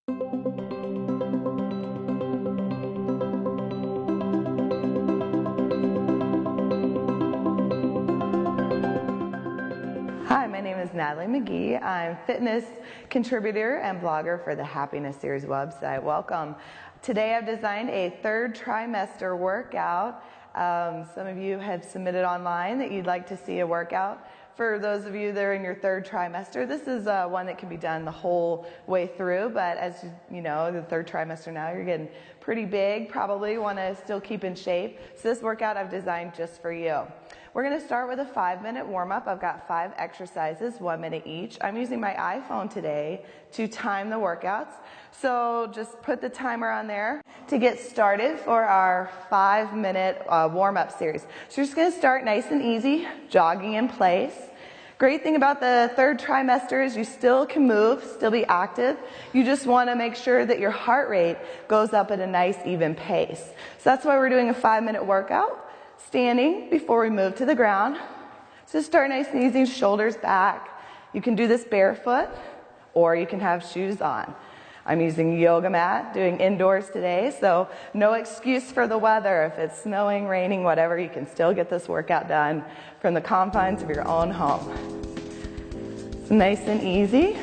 Hi, my name is Natalie McGee. I'm fitness contributor and blogger for the Happiness Series website. Welcome. Today I've designed a third trimester workout. Some of you have submitted online that you'd like to see a workout. For those of you that are in your third trimester, this is one that can be done the whole way through, but as you know, the third trimester now, you're getting pretty big, probably want to still keep in shape. So this workout I've designed just for you. We're going to start with a 5-minute warm-up. I've got 5 exercises, 1 minute each. I'm using my iPhone today to time the workouts. So just put the timer on there to get started for our 5-minute warm-up series. So you're just going to start nice and easy, jogging in place. Great thing about the third trimester is you still can move, still be active. You just want to make sure that your heart rate goes up at a nice even pace. So that's why we're doing a 5-minute workout. Standing before we move to the ground. So start nice and easy, shoulders back. You can do this barefoot or you can have shoes on. I'm using a yoga mat, doing indoors today, so no excuse for the weather. If it's snowing, raining, whatever, you can still get this workout done from the confines of your own home. It's nice and easy.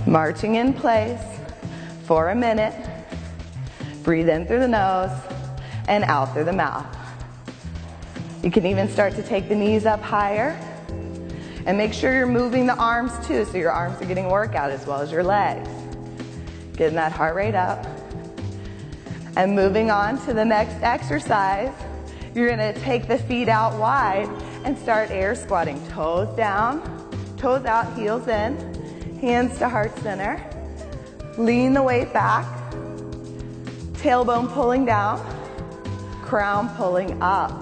Marching in place for a minute. Breathe in through the nose and out through the mouth. You can even start to take the knees up higher and make sure you're moving the arms too, so your arms are getting workout as well as your legs. Getting that heart rate up. And moving on to the next exercise, you're gonna take the feet out wide and start air squatting. Toes down, toes out, heels in, hands to heart center. Lean the weight back, tailbone pulling down, crown pulling up.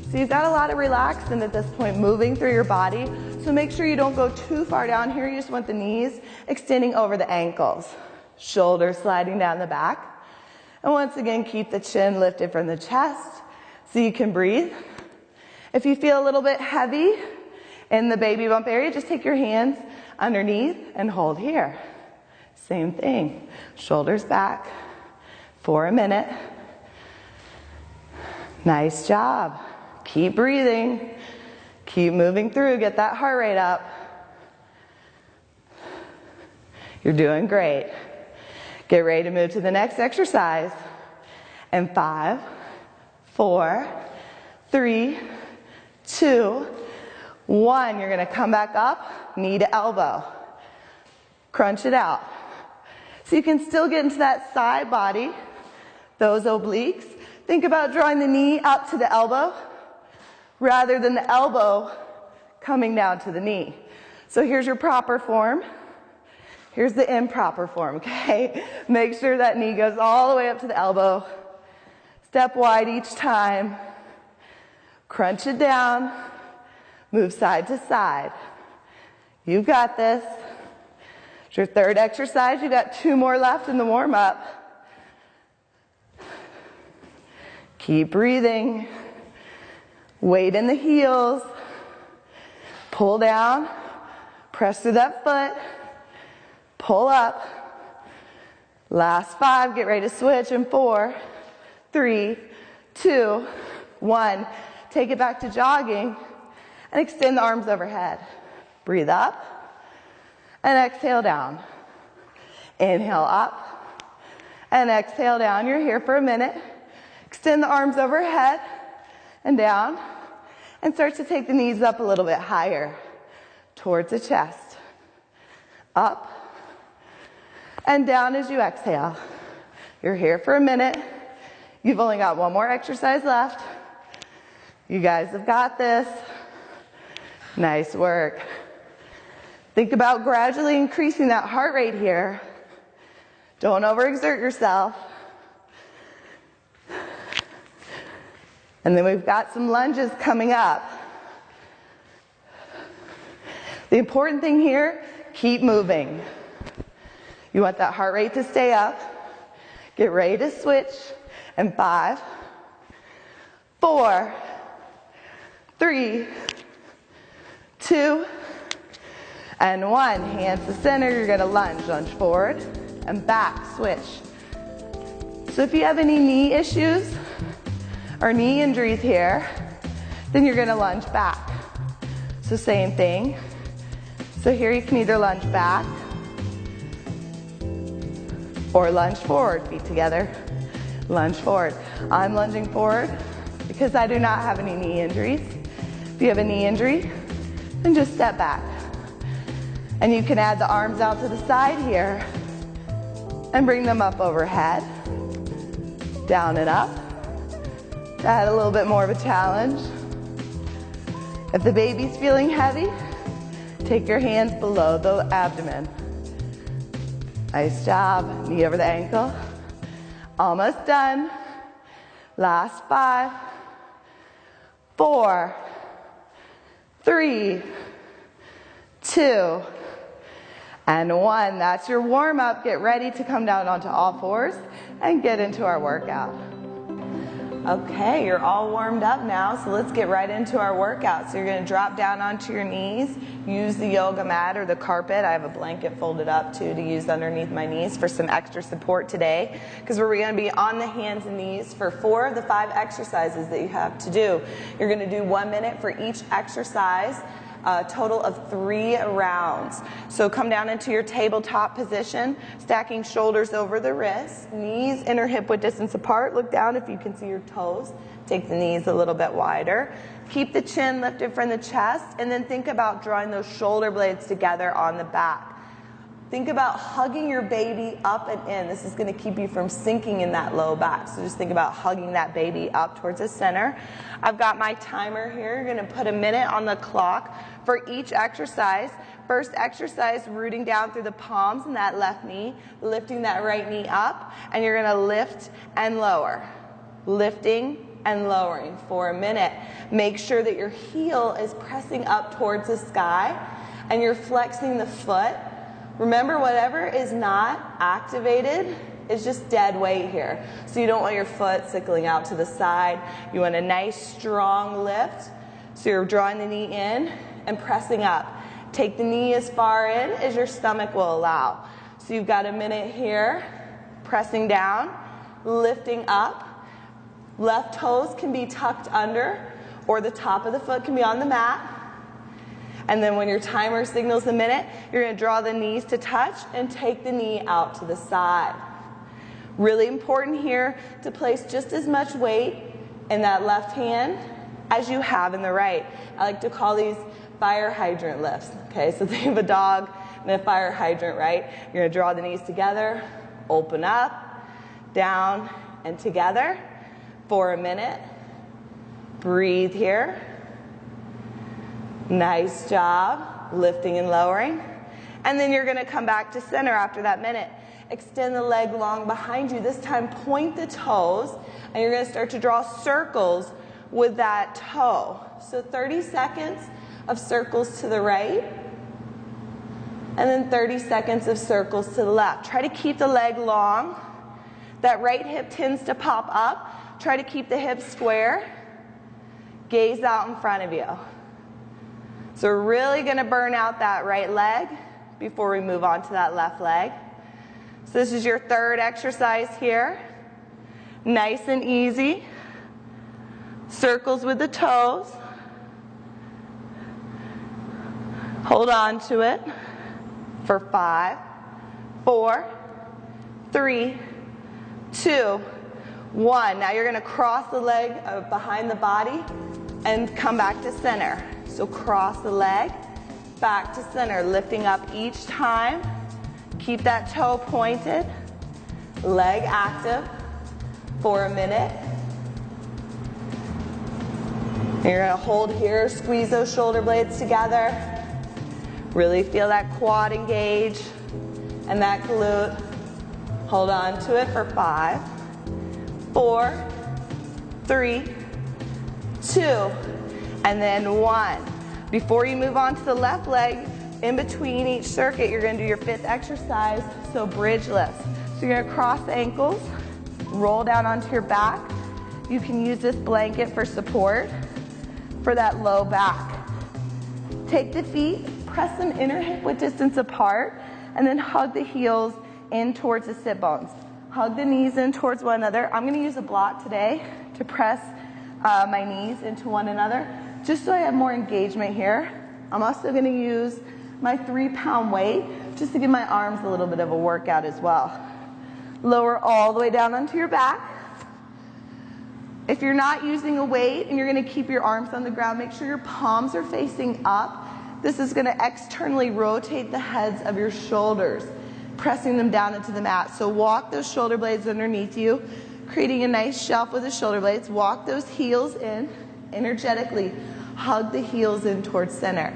So you've got a lot of relaxant at this point moving through your body. So make sure you don't go too far down here. You just want the knees extending over the ankles. Shoulders sliding down the back. And once again, keep the chin lifted from the chest so you can breathe. If you feel a little bit heavy in the baby bump area, just take your hands underneath and hold here. Same thing. Shoulders back for a minute. Nice job. Keep breathing. Keep moving through. Get that heart rate up. You're doing great. Get ready to move to the next exercise. And 5, 4, 3, 2, 1. You're going to come back up, knee to elbow. Crunch it out. So you can still get into that side body, those obliques. Think about drawing the knee up to the elbow rather than the elbow coming down to the knee. So here's your proper form. Here's the improper form, okay? Make sure that knee goes all the way up to the elbow. Step wide each time. Crunch it down. Move side to side. You've got this. It's your third exercise. You've got 2 more left in the warm-up. Keep breathing. Weight in the heels. Pull down. Press through that foot. Pull up. Last 5. Get ready to switch in 4, 3, 2, 1. Take it back to jogging and extend the arms overhead. Breathe up and exhale down. Inhale up and exhale down. You're here for a minute. Extend the arms overhead and down and start to take the knees up a little bit higher towards the chest. Up and down as you exhale. You're here for a minute. You've only got 1 more exercise left. You guys have got this. Nice work. Think about gradually increasing that heart rate here. Don't overexert yourself. And then we've got some lunges coming up. The important thing here, keep moving. You want that heart rate to stay up. Get ready to switch. And 5, 4, 3, 2, And 1, hands to center, you're gonna lunge forward and back, switch. So if you have any knee issues or knee injuries here, then you're gonna lunge back. So same thing. So here you can either lunge back or lunge forward, feet together, lunge forward. I'm lunging forward because I do not have any knee injuries. If you have a knee injury, then just step back. And you can add the arms out to the side here and bring them up overhead, down and up. To add a little bit more of a challenge. If the baby's feeling heavy, take your hands below the abdomen. Nice job, knee over the ankle. Almost done. Last 5, 4, 3, 2, and 1. That's your warm up. Get ready to come down onto all fours and get into our workout. Okay, you're all warmed up now, so let's get right into our workout. So you're gonna drop down onto your knees, use the yoga mat or the carpet. I have a blanket folded up too to use underneath my knees for some extra support today, because we're gonna be on the hands and knees for 4 of the 5 exercises that you have to do. You're gonna do 1 minute for each exercise, a total of 3 rounds. So come down into your tabletop position, stacking shoulders over the wrists, knees inner hip width distance apart. Look down if you can see your toes. Take the knees a little bit wider. Keep the chin lifted from the chest, and then think about drawing those shoulder blades together on the back. Think about hugging your baby up and in. This is going to keep you from sinking in that low back. So just think about hugging that baby up towards the center. I've got my timer here. You're going to put a minute on the clock for each exercise. First exercise, rooting down through the palms and that left knee, lifting that right knee up, and you're going to lift and lower. Lifting and lowering for a minute. Make sure that your heel is pressing up towards the sky and you're flexing the foot. Remember, whatever is not activated is just dead weight here. So you don't want your foot sickling out to the side. You want a nice strong lift. So you're drawing the knee in and pressing up. Take the knee as far in as your stomach will allow. So you've got a minute here, pressing down, lifting up. Left toes can be tucked under, or the top of the foot can be on the mat. And then when your timer signals a minute, you're going to draw the knees to touch and take the knee out to the side. Really important here to place just as much weight in that left hand as you have in the right. I like to call these fire hydrant lifts. Okay, so think of a dog and a fire hydrant, right? You're going to draw the knees together, open up, down, and together for a minute. Breathe here. Nice job, lifting and lowering. And then you're going to come back to center after that minute. Extend the leg long behind you. This time point the toes, and you're going to start to draw circles with that toe. So 30 seconds of circles to the right, and then 30 seconds of circles to the left. Try to keep the leg long. That right hip tends to pop up. Try to keep the hips square. Gaze out in front of you. So we're really going to burn out that right leg before we move on to that left leg. So this is your 3rd exercise here. Nice and easy. Circles with the toes. Hold on to it for 5, 4, 3, 2, 1. Now you're going to cross the leg behind the body and come back to center. So cross the leg, back to center, lifting up each time. Keep that toe pointed, leg active for a minute. And you're going to hold here, squeeze those shoulder blades together. Really feel that quad engage and that glute. Hold on to it for 5, 4, 3, 2, and then 1. Before you move on to the left leg, in between each circuit, you're going to do your 5th exercise, so bridge lifts. So you're going to cross the ankles, roll down onto your back. You can use this blanket for support for that low back. Take the feet, press them inner hip width distance apart, and then hug the heels in towards the sit bones. Hug the knees in towards one another. I'm gonna use a block today to press my knees into one another, just so I have more engagement here. I'm also gonna use my 3-pound weight, just to give my arms a little bit of a workout as well. Lower all the way down onto your back. If you're not using a weight and you're gonna keep your arms on the ground, make sure your palms are facing up. This is gonna externally rotate the heads of your shoulders, pressing them down into the mat. So walk those shoulder blades underneath you, creating a nice shelf with the shoulder blades. Walk those heels in energetically. Hug the heels in towards center.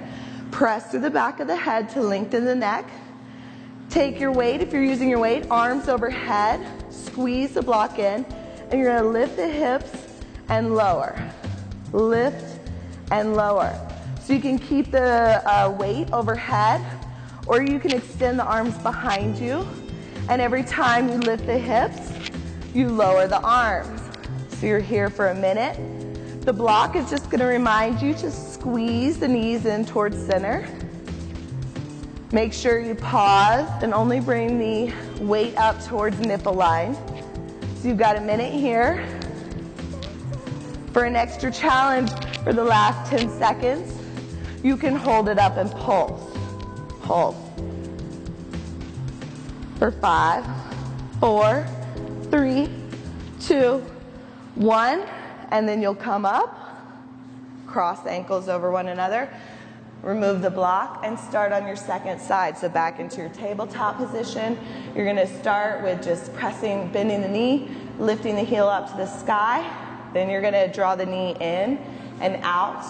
Press through the back of the head to lengthen the neck. Take your weight, if you're using your weight, arms overhead. Squeeze the block in, and you're gonna lift the hips and lower. Lift and lower. So you can keep the weight overhead, or you can extend the arms behind you, and every time you lift the hips, you lower the arms. So you're here for a minute. The block is just gonna remind you to squeeze the knees in towards center. Make sure you pause and only bring the weight up towards nipple line. So you've got a minute here. For an extra challenge for the last 10 seconds, you can hold it up and pulse. Hold. For 5, 4, 3, 2, 1, and then you'll come up, cross the ankles over one another, remove the block, and start on your second side. So back into your tabletop position. You're gonna start with just pressing, bending the knee, lifting the heel up to the sky. Then you're gonna draw the knee in and out.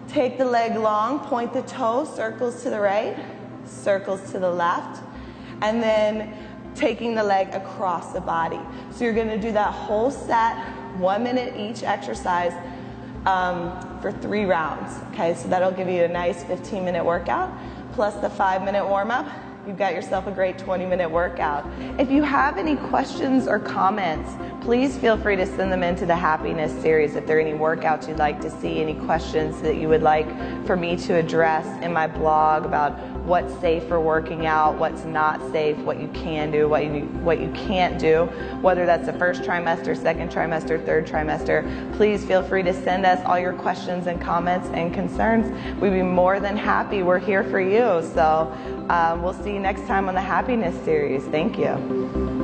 Take the leg long, point the toe, circles to the right, circles to the left, and then taking the leg across the body. So you're gonna do that whole set, 1 minute each exercise, for 3 rounds. Okay, so that'll give you a nice 15-minute workout, plus the 5-minute warm-up. You've got yourself a great 20-minute workout. If you have any questions or comments, please feel free to send them into the Happiness series. If there are any workouts you'd like to see, any questions that you would like for me to address in my blog about what's safe for working out, what's not safe, what you can do, what you can't do, whether that's the first trimester, second trimester, third trimester, please feel free to send us all your questions and comments and concerns. We'd be more than happy. We're here for you. So we'll see you next time on the Happiness series. Thank you.